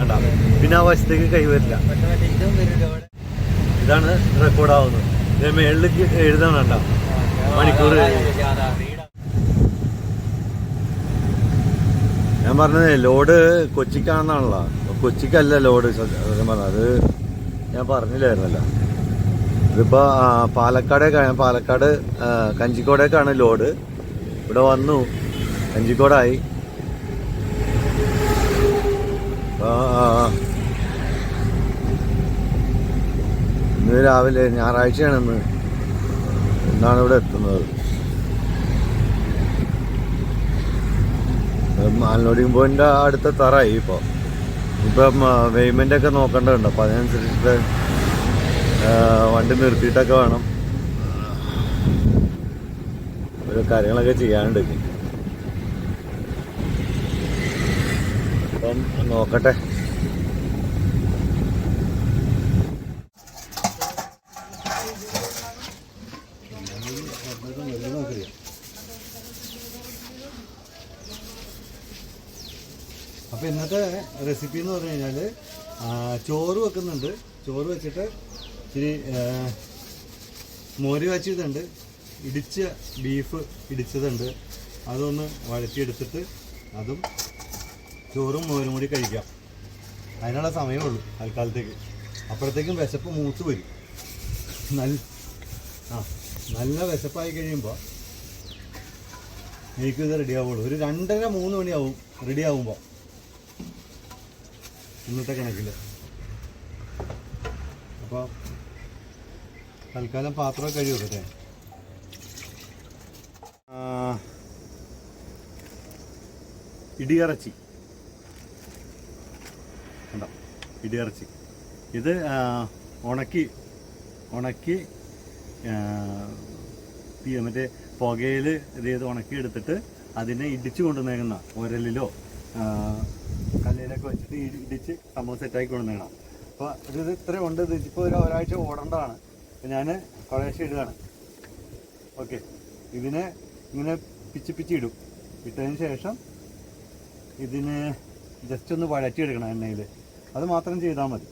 കണ്ട. പിന്നെ ആ വശത്തേക്ക് കൈ വരില്ല. ഇതാണ് റെക്കോർഡാവുന്നത്. ഇത് മേളിലേക്ക് എഴുതണം കണ്ട, മണിക്കൂർ. ഞാൻ പറഞ്ഞത് ലോഡ് കൊച്ചിക്കാണെന്നാണല്ലോ. കൊച്ചിക്കല്ല ലോഡ് സത്യം പറഞ്ഞത്. അത് ഞാൻ പറഞ്ഞില്ലായിരുന്നല്ലോ. ഇതിപ്പോൾ പാലക്കാട് കഞ്ചിക്കോടേക്കാണ് ലോഡ്. ഇവിടെ വന്നു, കഞ്ചിക്കോടായി. ഇന്ന് രാവിലെ, ഞായറാഴ്ചയാണ് ഇന്ന്, എന്നാണ് ഇവിടെ എത്തുന്നത്. ലോഡിംഗ് പോയിന്റ് അടുത്ത തറായി. ഇപ്പം പേയ്മെൻ്റ് ഒക്കെ നോക്കേണ്ടതുണ്ട്. അപ്പം അതിനനുസരിച്ചിട്ട് വണ്ടി നിർത്തിയിട്ടൊക്കെ വേണം ഒരു കാര്യങ്ങളൊക്കെ ചെയ്യാനുണ്ട്. അപ്പം നോക്കട്ടെ. അപ്പോൾ ഇന്നത്തെ റെസിപ്പി എന്ന് പറഞ്ഞു കഴിഞ്ഞാൽ ചോറ് വെക്കുന്നുണ്ട്. ചോറ് വെച്ചിട്ട് ഇച്ചിരി മോര് കാച്ചിയതുണ്ട്, ഇടിച്ച ബീഫ് ഇടിച്ചതുണ്ട്. അതൊന്ന് വഴറ്റിയെടുത്തിട്ട് അതും ചോറും മോരും കൂടി കഴിക്കാം. അതിനുള്ള സമയമേ ഉള്ളൂ തൽക്കാലത്തേക്ക്. അപ്പോഴത്തേക്കും വിശപ്പ് മൂത്ത് വരും. നല്ല വിശപ്പായി കഴിയുമ്പോൾ എനിക്കിത് റെഡിയാവുള്ളൂ. ഒരു 2:30-3 മണിയാവും റെഡിയാവുമ്പോൾ ഇന്നത്തെ കണക്കിൽ. അപ്പോൾ തൽക്കാലം പാത്രമൊക്കെ കഴുകി വെക്കട്ടെ. ഇടിയിറച്ചി ഉണ്ടോ? ഇടിയിറച്ചി ഇത് ഉണക്കി മറ്റേ പുകയിൽ ഇത് ചെയ്ത് ഉണക്കി എടുത്തിട്ട് അതിനെ ഇടിച്ച് കൊണ്ടുവന്നേക്കുന്ന ഉരലിലോ കല്ലിലൊക്കെ വെച്ചിട്ട് ഇടിച്ച് സംഭവം സെറ്റാക്കി കൊണ്ടുവന്നേക്കണം. അപ്പോൾ ഇത് ഇത്രയും ഉണ്ട്. ഇത് ഇപ്പോൾ ഒരാഴ്ച ഓടേണ്ടതാണ്. ഞാൻ കുറേശ്ശെ ഇടുകയാണ്. ഓക്കെ, ഇതിനെ ഇങ്ങനെ പിച്ച് ഇടും. ഇട്ടതിന് ശേഷം ഇതിന് ജസ്റ്റ് ഒന്ന് വഴറ്റിയെടുക്കണം എണ്ണയിൽ. അത് മാത്രം ചെയ്താൽ മതി.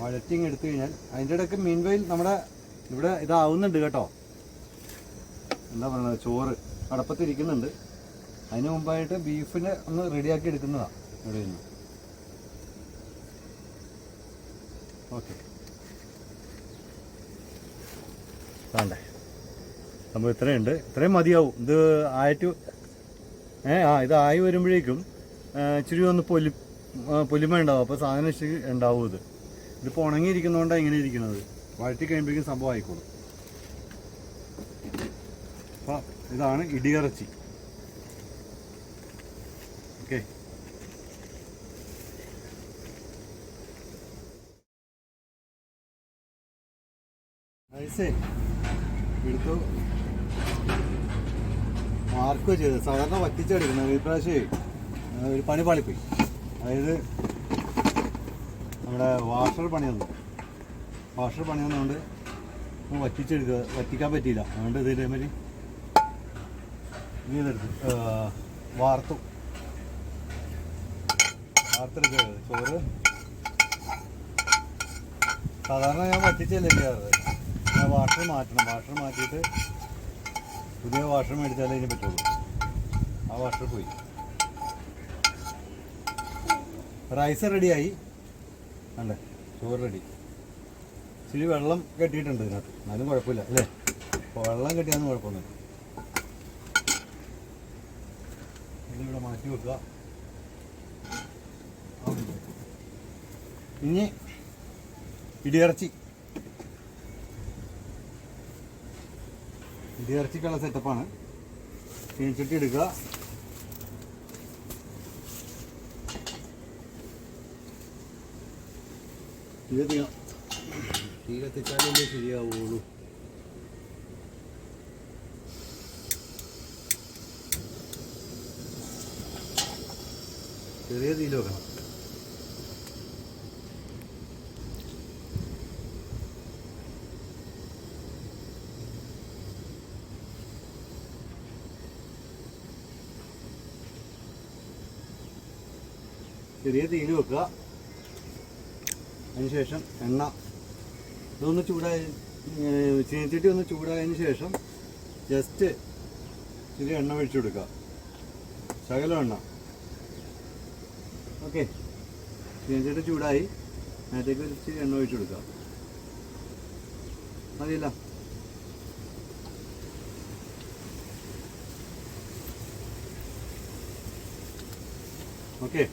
വഴറ്റിങ് എടുത്തു കഴിഞ്ഞാൽ അതിൻ്റെ ഇടയ്ക്ക് മീൻവെയിൽ നമ്മുടെ ഇവിടെ ഇതാവുന്നുണ്ട് കേട്ടോ. എന്താ പറയുന്നത്, ചോറ് അടപ്പത്തിരിക്കുന്നുണ്ട്. അതിന് മുമ്പായിട്ട് ബീഫിനെ ഒന്ന് റെഡിയാക്കി എടുക്കുന്നതാണ് ഇവിടെ നിന്ന്. ഓക്കെ, വേണ്ടേ നമ്മൾ ഇത്രയുണ്ട്. ഇത്രയും മതിയാവും. ഇത് ഇതായി വരുമ്പോഴേക്കും ഇച്ചിരി ഒന്ന് പൊലിമ ഉണ്ടാവും. അപ്പോൾ സാധനം ഇച്ചിരി ഉണ്ടാവും. ഇതിപ്പോൾ ഉണങ്ങിയിരിക്കുന്നതുകൊണ്ടാണ് ഇങ്ങനെ ഇരിക്കുന്നത്. വഴറ്റി കഴിയുമ്പോഴേക്കും സംഭവം ആയിക്കോളും. അപ്പോൾ ഇതാണ് ഇടിയിറച്ചി. ഓക്കെ, ഐസേ എടുത്തു മാർക്കോ ചെയ്ത് സാധാരണ വറ്റിച്ചെടുക്കുന്നത്. ഈ പ്രാവശ്യം ഒരു പണി പാളിപ്പോയി. അതായത് നമ്മുടെ വാഷർ പണി വന്നതുകൊണ്ട് വറ്റിക്കാൻ പറ്റിയില്ല. അതുകൊണ്ട് ഇതേമാതിരി ഇതെടുത്തു വാർത്തെടുക്കുക. ചോറ് സാധാരണ ഞാൻ വറ്റിച്ചല്ലേ ചെയ്യാറ്. ഞാൻ വാഷർ മാറ്റിയിട്ട് പുതിയ വാഷർ മേടിച്ചാലേ ഇതിന് പറ്റുള്ളൂ. ആ വാഷർ പോയി. റൈസ് റെഡിയായി. അല്ലേ, ചോറ് റെഡി. ഇച്ചിരി വെള്ളം കെട്ടിയിട്ടുണ്ട് ഇതിനകത്ത്, എന്നാലും കുഴപ്പമില്ല അല്ലേ. അപ്പോൾ വെള്ളം കെട്ടിയാലും കുഴപ്പമൊന്നുമില്ല. ഇതിവിടെ മാറ്റി വെക്കുക. ഇനി ഇടിയിറച്ചിക്കുള്ള സെറ്റപ്പാണ്. ചീനിച്ചട്ടി എടുക്കുക. തീ കത്തിച്ചാലല്ലേ ശരിയാവുള്ളൂ. ചെറിയ തീയിൽ വെക്കണം. ചെറിയ തീയിൽ വെക്കുക. അതിനുശേഷം എണ്ണ ഇതൊന്ന് ചൂടായി, ചീനിച്ചട്ടി ഒന്ന് ചൂടായതിന് ശേഷം ജസ്റ്റ് ഇച്ചിരി എണ്ണ ഒഴിച്ചു കൊടുക്കുക, ശകലം എണ്ണ. ഓക്കെ, ചീനിച്ചട്ടി ചൂടായി, അതിനകത്തേക്ക് ഒരു ഇച്ചിരി എണ്ണ ഒഴിച്ചു കൊടുക്കുക. മതിയല്ല. ഓക്കെ,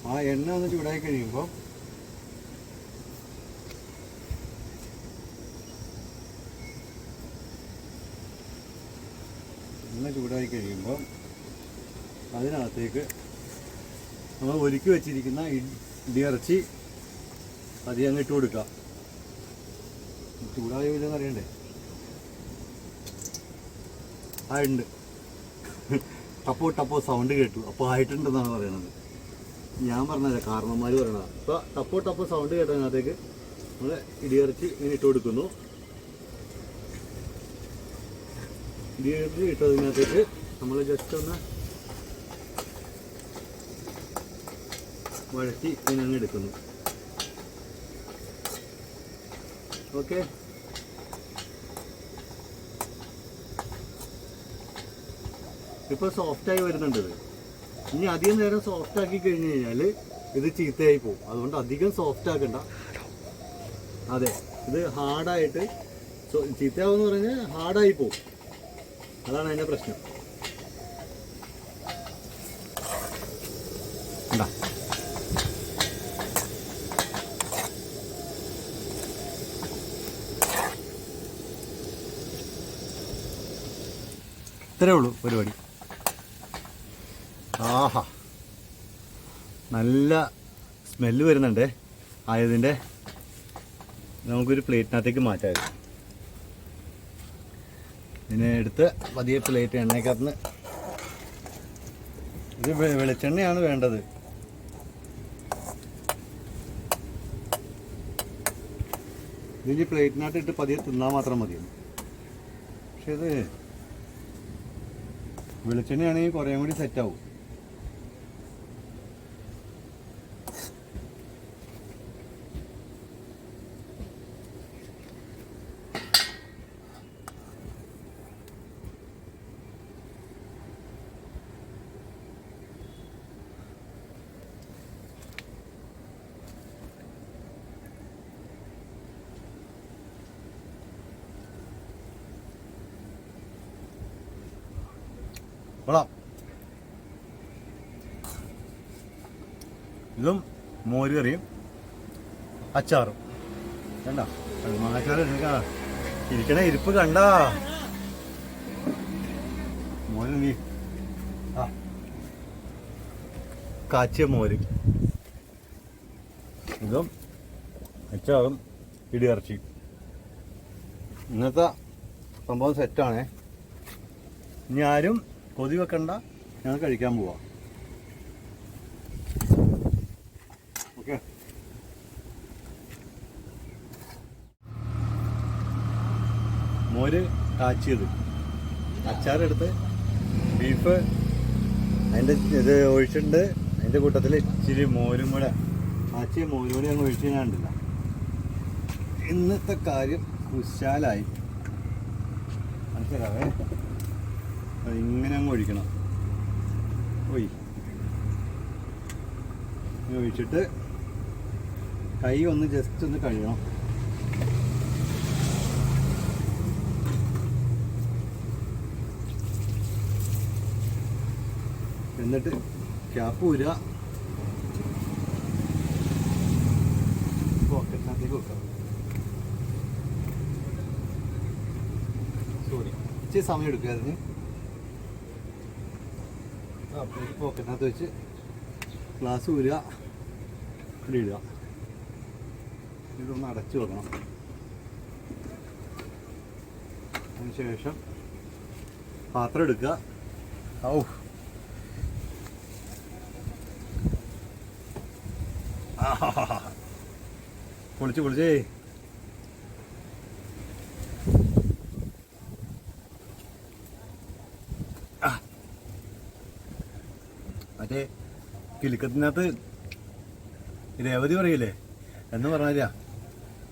ആ എണ്ണ ഒന്ന് ചൂടായി കഴിയുമ്പോൾ അതിനകത്തേക്ക് നമ്മൾ ഒരുക്കി വെച്ചിരിക്കുന്ന ഇടിയിറച്ചി അധികം അങ്ങ് ഇട്ട് കൊടുക്കുക. ചൂടായോ ഇല്ലെന്ന് അറിയണ്ടേ? ആയിട്ടുണ്ട്. ടപ്പോ സൗണ്ട് കേട്ടു, അപ്പോൾ ആയിട്ടുണ്ടെന്നാണ് പറയണത്. ഞാൻ പറഞ്ഞത് കാരണന്മാർ പറയണതാണ്. അപ്പോൾ ടപ്പോ സൗണ്ട് കേട്ടതിനകത്തേക്ക് നമ്മൾ ഇടിയിറച്ചി ഇങ്ങനെ ഇട്ട് കൊടുക്കുന്നു. ഇടിയിറച്ചി ഇട്ടതിനകത്തേക്ക് നമ്മൾ ജസ്റ്റ് ഒന്ന് വഴറ്റി ഇങ്ങനെ അങ്ങ് എടുക്കുന്നു. ഓക്കെ, ഇപ്പോൾ സോഫ്റ്റായി വരുന്നുണ്ട് ഇത്. ഇനി അധികം നേരം സോഫ്റ്റ് ആക്കി കഴിഞ്ഞ് കഴിഞ്ഞാൽ ഇത് ചീത്തയായി പോകും. അതുകൊണ്ട് അധികം സോഫ്റ്റ് ആക്കണ്ട. അതെ, ഇത് ഹാർഡായിട്ട് ചീത്തയാവെന്ന് പറഞ്ഞാൽ ഹാർഡായി പോകും. അതാണ് അതിൻ്റെ പ്രശ്നം. എന്താ ഇത്രേ ഉള്ളൂ പരിപാടി. ആഹാ, നല്ല സ്മെല്ല് വരുന്നുണ്ടേ ആയതിൻ്റെ. നമുക്കൊരു പ്ലേറ്റിനകത്തേക്ക് മാറ്റാം. ഇതിനെ എടുത്ത് പതിയെ പ്ലേറ്റ് എണ്ണയ്ക്കകത്ത്, ഇത് വെളിച്ചെണ്ണയാണ് വേണ്ടത്. ഇതിന് പ്ലേറ്റിനകത്ത് ഇട്ട് പതിയെ തിന്നാൽ മാത്രം മതി. പക്ഷെ ഇത് വെളിച്ചെണ്ണയാണെങ്കിൽ കുറേ കൂടി സെറ്റാവും. കൊള്ളാം. ഇതും മോര് കറിയും അച്ചാറും കണ്ട. മാങ്ങാച്ചാറ് ഇരിക്കണ ഇരിപ്പ് കണ്ട. മോര് നീ കാച്ചിയ മോര്, ഇതും അച്ചാറും ഇടിയിറച്ചി. ഇന്നത്തെ സംഭവം സെറ്റാണേ. ഇനി ആരും കൊതി വെക്കണ്ട, ഞങ്ങൾ കഴിക്കാൻ പോവാ. ഓക്കെ, മോര് കാച്ചിയത്, അച്ചാറെടുത്ത് ബീഫ് അതിൻ്റെ ഇത് ഒഴിച്ചിട്ടുണ്ട്. അതിൻ്റെ കൂട്ടത്തിൽ ഇച്ചിരി മോരും കൂടെ, കാച്ചിയ മോരും കൂടെ അങ്ങ് ഒഴിച്ച് കഴിഞ്ഞാണ്ടില്ല. ഇന്നത്തെ കാര്യം കുശാലായി. മനസ്സിലാവേ? ഇങ്ങനെ അങ്ങ് ഒഴിക്കണം. ഒഴിച്ചിട്ട് കൈ ഒന്ന് ജസ്റ്റ് ഒന്ന് കഴുകണം. എന്നിട്ട് ക്യാപ്പ് ഊരുക, പോക്കറ്റിനകത്തേക്ക് വെക്കാം. സോറി, ഇച്ചിരി സമയം എടുക്കുക അതിന്. പോക്കറ്റിനകത്ത് വെച്ച് ഗ്ലാസ് ഊരുക, ഇവിടെ ഇടുക. ഇതൊന്ന് അടച്ചു വെക്കണം. അതിനുശേഷം പാത്രം എടുക്കുക. ഔ, പൊളിച്ചേ. മറ്റേ കിലുക്കത്തിനകത്ത് രേവതി പറയില്ലേ എന്ന് പറഞ്ഞാ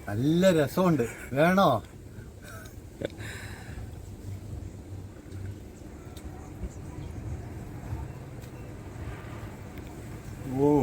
നല്ല രസമുണ്ട്, വേണോ? ഓ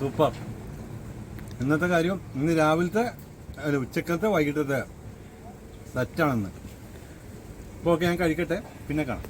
സൂപ്പർ. ഇന്നത്തെ കാര്യം ഇന്ന് രാവിലത്തെ അല്ല ഉച്ചക്കലത്തെ വൈകിട്ടത്തെ സെറ്റാണെന്ന്. അപ്പോൾ ഓക്കെ, ഞാൻ കഴിക്കട്ടെ, പിന്നെ കാണാം.